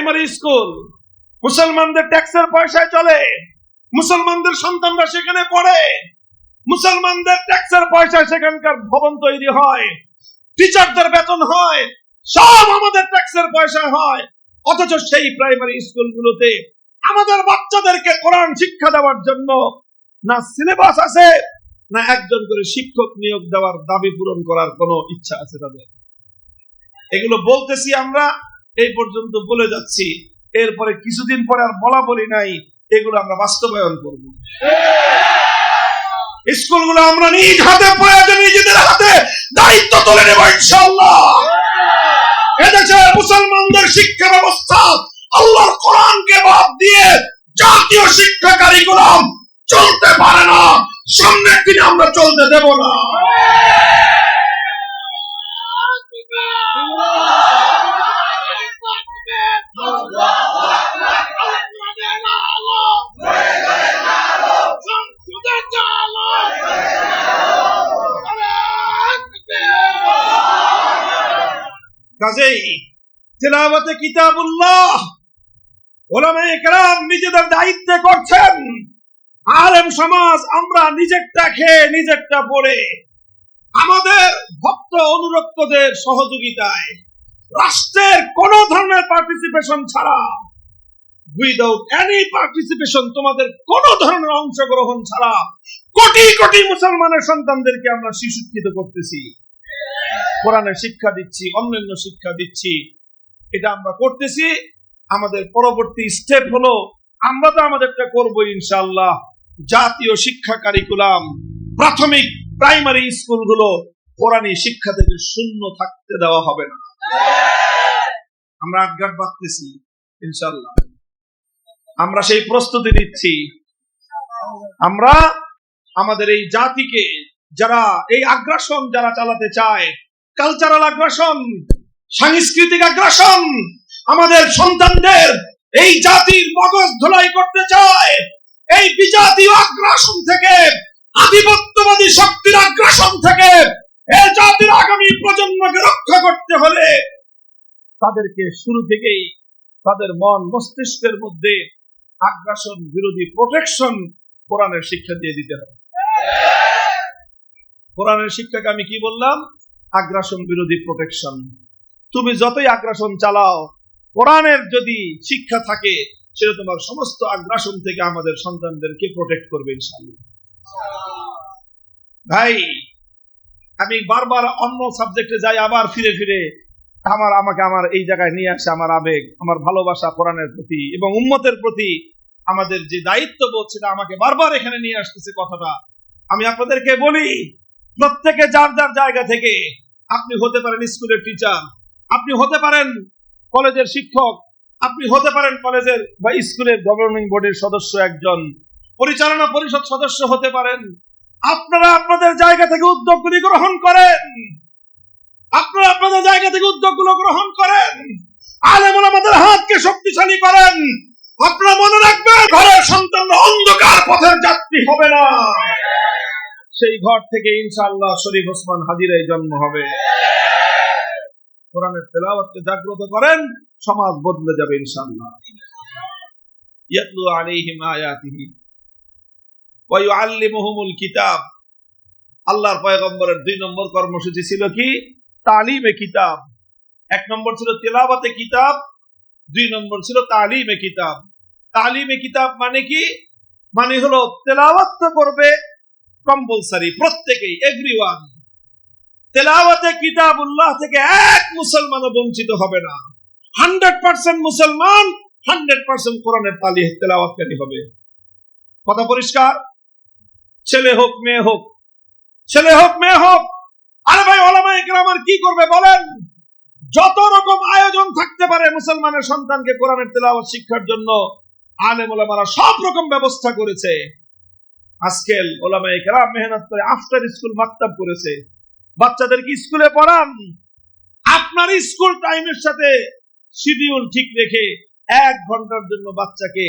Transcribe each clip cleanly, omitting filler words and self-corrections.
Primary school মুসলমানদের ট্যাক্সের পয়সায় চলে, মুসলমানদের সন্তানরা সেখানে পড়ে, মুসলমানদের ট্যাক্সের পয়সায় সেখানকার ভবন তৈরি হয়, টিচারদের বেতন হয়, সব আমাদের ট্যাক্সের পয়সায় হয়। অথচ সেই প্রাইমারি স্কুলগুলোতে আমাদের বাচ্চাদেরকে কোরআন শিক্ষা দেওয়ার জন্য না সিলেবাস আছে, না একজন করে শিক্ষক নিয়োগ দেওয়ার দাবি পূরণ করার কোনো ইচ্ছা আছে তাদের। এগুলো বলতেছি আমরা, এই পর্যন্ত বলে যাচ্ছি, এরপরে কিছুদিন পরে আর বলা বলি নাই, এগুলো আমরা বাস্তবায়ন করব। স্কুলগুলো আমরা নিজ হাতে প্রয়োজনে নিজেদের হাতে দায়িত্ব তুলে নেব ইনশাআল্লাহ। এদেশে মুসলমানদের শিক্ষা ব্যবস্থা আল্লাহর কোরআনকে বাদ দিয়ে জাতীয় শিক্ষা কারিকুলাম চলতে পারে না, সামনের দিনে আমরা চলতে দেব না। কাজেই তিলাওয়াতে কিতাবুল্লাহ উলামায়ে কেরাম নিজেদের দায়িত্বে করছেন, আলেম সমাজ আমরা নিজেরটা খেয়ে নিজেরটা পড়ে আমাদের ভক্ত অনুরক্তদের সহযোগিতায় রাষ্ট্রের কোন ধরনের পার্টিসিপেশন ছাড়া, উইদাউট এনি পার্টিসিপেশন, তোমাদের কোন ধরনের অংশগ্রহণ ছাড়া কোটি কোটি মুসলমানের সন্তানদেরকে আমরা শিক্ষিত করতেছি, কোরআনের শিক্ষা দিচ্ছি, অন্যান্য শিক্ষা দিচ্ছি। এটা আমরা করতেছি। আমাদের পরবর্তী স্টেপ হলো আমরা তো আমাদেরটা করবো ইনশাআল্লাহ, জাতীয় শিক্ষা কারিকুলাম প্রাথমিক প্রাইমারি স্কুলগুলো কোরআনী শিক্ষা থেকে শূন্য থাকতে দেওয়া হবে না। আমরা আজ্ঞা বাঁধতেছি ইনশাআল্লাহ, আমরা সেই প্রস্তুতি নিচ্ছি। আমরা আমাদের এই জাতিকে যারা এই আগ্রাসন যারা চালাতে চায়, কালচারাল আগ্রাসন, সাংস্কৃতিক আগ্রাসন, আমাদের সন্তানদের এই জাতির মগজ ধোলাই করতে চায়, এই বিজাতীয় আগ্রাসন থেকে, আধিপত্যবাদী শক্তির আগ্রাসন থেকে এই জাতির আগামী প্রজন্মকে রক্ষা করতে হলে তাদেরকে শুরু থেকেই তাদের মন মস্তিষ্কের মধ্যে আগ্রাসন বিরোধী প্রোটেকশন কোরআনের শিক্ষা দিয়ে দিতে হবে। কোরআনের শিক্ষাকে আমি কি বললাম? আগ্রাসন বিরোধী প্রোটেকশন। তুমি যতই আগ্রাসন চালাও, কোরআনের যদি শিক্ষা থাকে সেটা তোমার সমস্ত আগ্রাসন থেকে আমাদের সন্তানদেরকে প্রোটেক্ট করবে ইনশাআল্লাহ। ভাই, আমি বারবার অন্য সাবজেক্টে যাই, আবার ফিরে ফিরে আমাকে আমার এই জায়গায় নিয়ে আসে আমার আবেগ, আমার ভালোবাসা কোরআনের প্রতি এবং উম্মতের প্রতি আমাদের যে দায়িত্ববোধ, সেটা আমাকে বারবার এখানে নিয়ে আসতেছে কথাটা। আমি আপনাদেরকে বলি, প্রত্যেকে যার যার জায়গা থেকে, আপনি হতে পারেন স্কুলের টিচার, আপনি হতে পারেন কলেজের শিক্ষক, আপনি হতে পারেন কলেজের বা স্কুলের গভর্নিং বডির সদস্য, একজন পরিচালনা পরিষদ সদস্য হতে পারেন। আপনারা আপনাদের জায়গা থেকে উদ্যোগগুলি গ্রহণ করেন, আপনারা আপনাদের জায়গা থেকে উদ্যোগগুলো গ্রহণ করেন, আলেম ওলামাদের হাতকে শক্তিশালী করেন। আপনারা মনে রাখবেন, ঘরের সন্তানরা অন্ধকার পথের যাত্রী হবে না, সেই ঘর থেকে ইনশাআল্লাহ শরীফ ওসমান হাজিরাই জন্ম হবে। কোরআনের তেলাওয়াতকে জাগ্রত করেন, সমাজ বদলে যাবে ইনশাআল্লাহ। ইয়াতলু আলাইহিম আয়াতিহি ওয়া ইউআল্লিমুহুমুল কিতাব। আল্লাহর পয়গম্বরের 2 নম্বর কর্মসূচি ছিল কি? তালিমে কিতাব। 1 নম্বর ছিল তেলাওয়াতে কিতাব, 2 নম্বর ছিল তালিমে কিতাব। তালিমে কিতাব মানে কি? মানে হলো তেলাওয়াত তো করবে কম্পালসারি, প্রত্যেকেই, এভরিওয়ান। তেলাওয়াতে কিতাবুল্লাহ থেকে এক মুসলমানও বঞ্চিত হবে না। 100% মুসলমান 100% কোরআনের তেলাওয়াতকারী হবে। কথা পরিষ্কার? ছেলে হোক মেয়ে হোক, ছেলে হোক মেয়ে হোক। আরে ভাই, ওলামায়ে কেরাম কি করবে বলেন? যত রকম আয়োজন থাকতে পারে মুসলমানের সন্তানকে কোরআনের তেলাওয়াত শিক্ষার জন্য, আলেম ওলামারা সব রকম ব্যবস্থা করেছে। আজকাল ওলামায়ে কেরাম মেহনত করে আফটার স্কুল মাকতাব করেছে। বাচ্চাদেরকে স্কুলে পড়ান, আপনার স্কুল টাইমের সাথে শিডিউল ঠিক রেখে 1 ঘন্টার জন্য বাচ্চাকে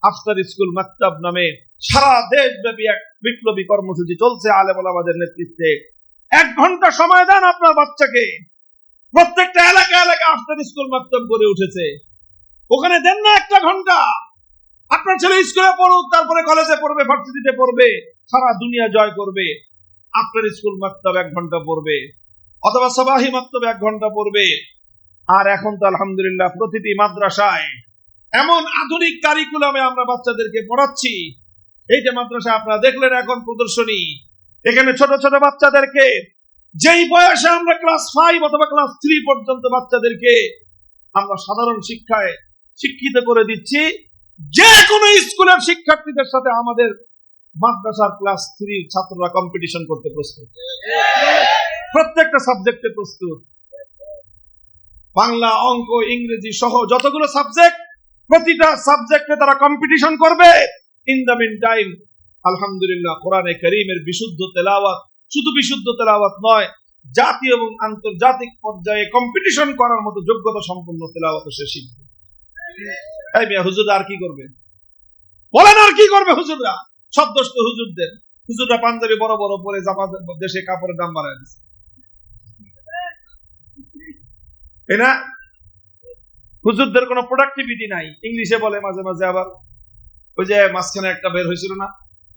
আফটার স্কুল মাকতাব নামে সারা দেশব্যাপী এক বিপ্লবী কর্মসূচি চলছে আলেম ওলামাদের নেতৃত্বে। 1 ঘন্টা সময় দেন আপনার বাচ্চাকে। প্রত্যেকটা এলাকা এলাকা আফটার স্কুল মাকতাব গড়ে উঠেছে। ওখানে দেন না 1 ঘন্টা। আপনার ছেলে স্কুলে পড়ুক, তারপরে কলেজে পড়বে, ভার্সিটিতে পড়বে, সারা দুনিয়া জয় করবে। আপনার স্কুল মাকতাব 1 ঘন্টা পড়বে, অথবা সবাহি মাকতাব 1 ঘন্টা পড়বে। আর এখন তো আলহামদুলিল্লাহ প্রতিটি মাদ্রাসায় এমন আধুনিক কারিকুলামে আমরা বাচ্চাদেরকে পড়াচ্ছি। এই যে মাদ্রাসা আপনারা দেখলেন এখন প্রদর্শনী, এখানে ছোট ছোট বাচ্চাদেরকে যেই বয়সে আমরা ক্লাস 5 অথবা ক্লাস 3 পর্যন্ত বাচ্চাদেরকে আমরা সাধারণ শিক্ষায় শিক্ষিত করে দিচ্ছি, যে কোনো স্কুলের শিক্ষার্থীদের সাথে আমাদের মাদ্রাসার ক্লাস 3 ছাত্ররা কম্পিটিশন করতে প্রস্তুত, প্রত্যেকটা সাবজেক্টে প্রস্তুত। বাংলা, অঙ্ক, ইংরেজি সহ যতগুলো সাবজেক্ট, প্রতিটা সাবজেক্টে তারা কম্পিটিশন করবে। ইন দ্য মিন টাইম আলহামদুলিল্লাহ কোরআনে কারীমের বিশুদ্ধ তেলাওয়াত, শুধু বিশুদ্ধ তেলাওয়াত নয়, জাতীয় এবং আন্তর্জাতিক পর্যায়ে কম্পিটিশন করার মতো যোগ্যতা সম্পন্ন তেলাওয়াত সে শিখবে। এই মিয়া, হুজুররা আর কি করবে বলেন? আর কি করবে হুজুররা? সব দোষ তো হুজুরদের। হুজুররা পাঞ্জাবি বড় বড় পরে জামা, দেশে কাপড়ের দাম বাড়ায় দিচ্ছে, তাই না? হুজুরদের কোনো প্রোডাক্টিভিটি নাই। ইংলিশে বলে মাঝে মাঝে, আবার ওই যে মাঝখানে একটা বের হয়েছিল না,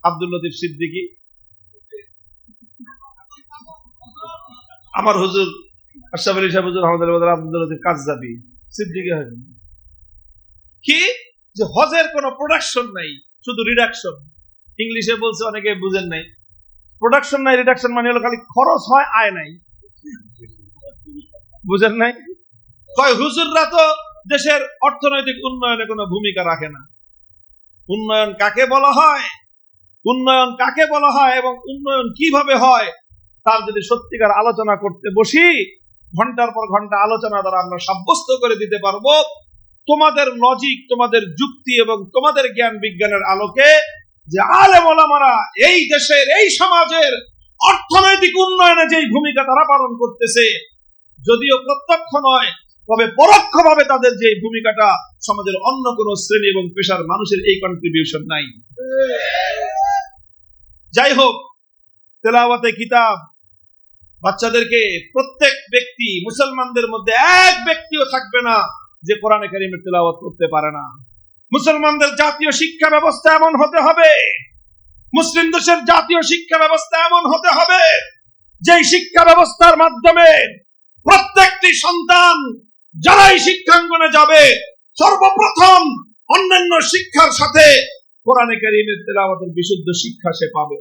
আব্দুল লতিফ সিদ্দিকী, আমার হুজুর আশরাফ আলী সাহেব হুজুর আহমদুল্লাহ আব্দুল লতিফ কাযযাবী সিদ্দিকী হয় কি, যে হজের কোনো প্রোডাকশন নাই, শুধু রিডাকশন। ইংলিশে বলছে, অনেকে বুঝেন নাই। প্রোডাকশন নাই, রিডাকশন মানে হলো খালি খরচ হয়, আয় নাই। বুঝেন নাই? কয় হুজুররা তো দেশের অর্থনৈতিক উন্নয়নে কোনো ভূমিকা রাখে না। উন্নয়ন কাকে বলা হয়, উন্নয়ন কাকে বলা হয় এবং উন্নয়ন কিভাবে হয়, তার যদি সত্যিকার আলোচনা করতে বসি, ঘন্টার পর ঘন্টা আলোচনা দ্বারা আমরা সাব্যস্ত করে দিতে পারবো তোমাদের লজিক, তোমাদের যুক্তি এবং তোমাদের জ্ঞান বিজ্ঞানের আলোকে, যে আলেম ওলামারা এই দেশের, এই সমাজের অর্থনৈতিক উন্নয়নে যেই ভূমিকা তারা পালন করতেছে, যদিও প্রত্যক্ষ নয় তবে পরোক্ষভাবে তাদের যে ভূমিকাটা সমাজের অন্য কোন শ্রেণী এবং পেশার মানুষের এই কন্ট্রিবিউশন নাই। যাই হোক, তেলাওয়াতে কিতাব বাচ্চাদেরকে, প্রত্যেক ব্যক্তি, মুসলমানদের মধ্যে এক ব্যক্তিও থাকবে না যে কোরআনে কারীমের তেলাওয়াত করতে পারে না। মুসলমানদের জাতীয় শিক্ষা ব্যবস্থা এমন হতে হবে, মুসলিম দেশের জাতীয় শিক্ষা ব্যবস্থা এমন হতে হবে, যেই শিক্ষা ব্যবস্থার মাধ্যমে প্রত্যেকটি সন্তান যারাই শিক্ষাঙ্গনে যাবে, সর্বপ্রথম অন্যান্য শিক্ষার সাথে কোরআনে কারীমের তেলাওয়াতের বিশুদ্ধ শিক্ষা সে পাবে।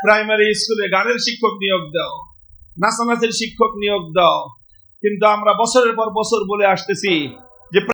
প্রাইমারি স্কুলে গানের শিক্ষক নিয়োগ দাও, নাচানাচের শিক্ষক নিয়োগ দাও, কিন্তু আমরা বছরের পর বছর বলে আসতেছি